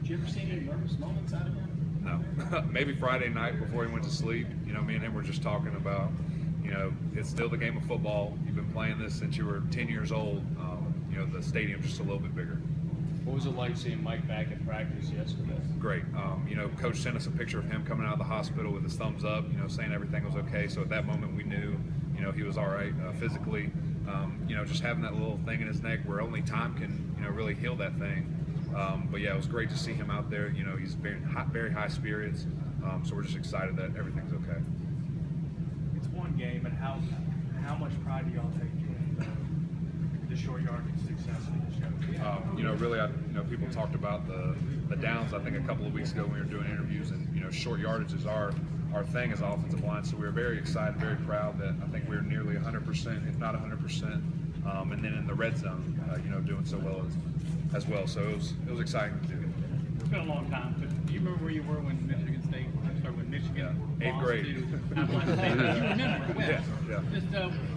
Did you ever see any nervous moments out of him? No. Maybe Friday night before he went to sleep. Me and him were just talking about, it's still the game of football. You've been playing this since you were 10 years old. The stadium's just a little bit bigger. What was it like seeing Mike back at practice yesterday? Great. Coach sent us a picture of him coming out of the hospital with his thumbs up, saying everything was okay. So at that moment we knew, he was all right physically. Just having that little thing in his neck where only time can, really heal that thing. But yeah, it was great to see him out there. He's very high spirits. So we're just excited that everything's okay. It's one game, and how much pride do y'all take in the short yardage success of the show? Really, people talked about the downs. I think a couple of weeks ago when we were doing interviews, and short yardage is our thing as offensive line. So we were very excited, very proud that I think we were nearly 100%, if not 100%, and then in the red zone, doing so well as well. So it was exciting to do. It's been a long time, but do you remember where you were when Michigan State started, when Michigan eighth lost grade. to Appalachian State? You remember it well. Yeah. Just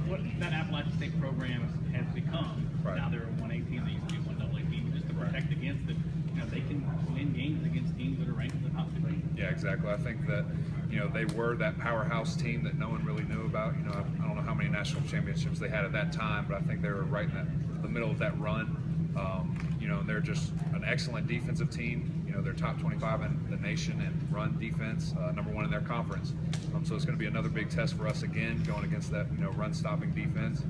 what that Appalachian State program has become. Right. Now they're a 1A team, they used to be a 1AA team, just to protect against it. They can win games against teams that are ranked in the top 15. Yeah, exactly. I think that they were that powerhouse team that no one really knew about. I don't know how many national championships they had at that time, but I think they were right in the middle of that run. They're just an excellent defensive team. They're top 25 in the nation in run defense, number 1 in their conference. So it's going to be another big test for us again, going against that run stopping defense.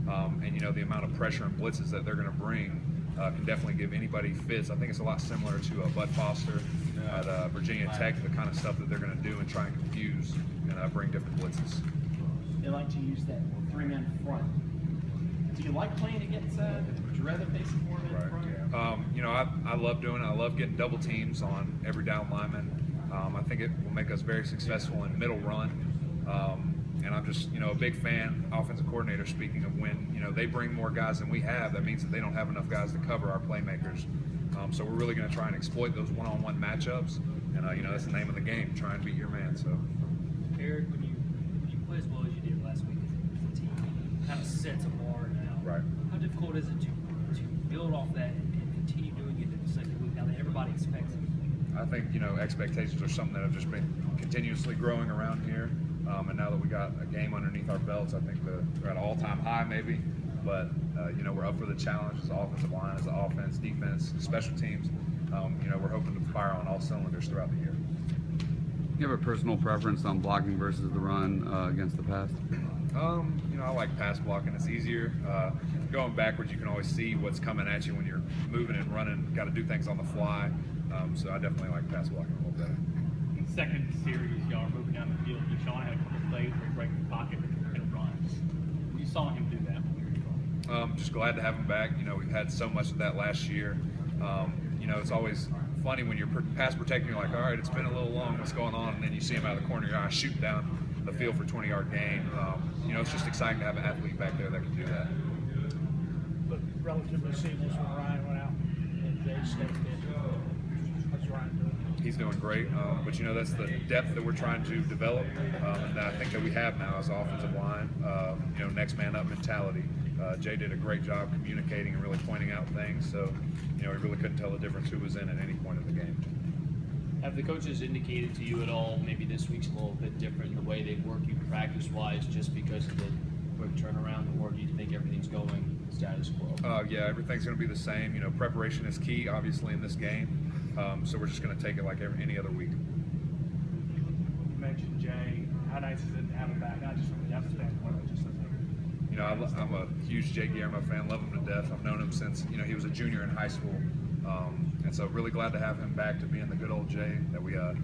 And the amount of pressure and blitzes that they're going to bring can definitely give anybody fits. I think it's a lot similar to Bud Foster at Virginia Tech, the kind of stuff that they're going to do and try and confuse and bring different blitzes. They like to use that 3-man front. Do you like playing against would you rather face a 4-man front? I love doing it. I love getting double teams on every down lineman. I think it will make us very successful in middle run. And I'm just, a big fan, offensive coordinator speaking, of when, they bring more guys than we have, that means that they don't have enough guys to cover our playmakers. So we're really going to try and exploit those one-on-one matchups. And, that's the name of the game, try and beat your man. So, Eric, when you play as well as you did last week as a team, it kind of sets a bar now. Right. How difficult is it to build off that and continue doing it in the second week now that everybody expects it? I think, expectations are something that have just been continuously growing around here. And now that we got a game underneath our belts, I think we're at an all-time high maybe. But, we're up for the challenge as an offensive line, as an offense, defense, special teams. We're hoping to fire on all cylinders throughout the year. Do you have a personal preference on blocking versus the run against the pass? I like pass blocking. It's easier. Going backwards, you can always see what's coming at you when you're moving and running. Got to do things on the fly. So I definitely like pass blocking a little better. In the second series, y'all are moving down the field. Deshaun had a couple plays where he breaks the pocket and runs. You saw him do that when we were going. Just glad to have him back. We've had so much of that last year. It's always funny when you're pass protecting, you're like, all right, it's been a little long, what's going on? And then you see him out of the corner of your eye shooting down the field for a 20-yard gain. It's just exciting to have an athlete back there that can do that. But relatively seamless when Ryan went out and Jay stepped in. How's Ryan doing? He's doing great, but that's the depth that we're trying to develop, and I think that we have now as an offensive line. Next man up mentality. Jay did a great job communicating and really pointing out things, so we really couldn't tell the difference who was in at any point of the game. Have the coaches indicated to you at all, maybe this week's a little bit different in the way they work you practice-wise just because of the quick turnaround, or do you think everything's going status quo? Yeah, everything's going to be the same. Preparation is key, obviously, in this game. So we're just going to take it like any other week. You mentioned Jay. How nice is it to have him back, not just from the depth standpoint, but just as I'm a huge Jay Guillermo fan, love him to death. I've known him since, he was a junior in high school. And so really glad to have him back, to be in the good old Jay that we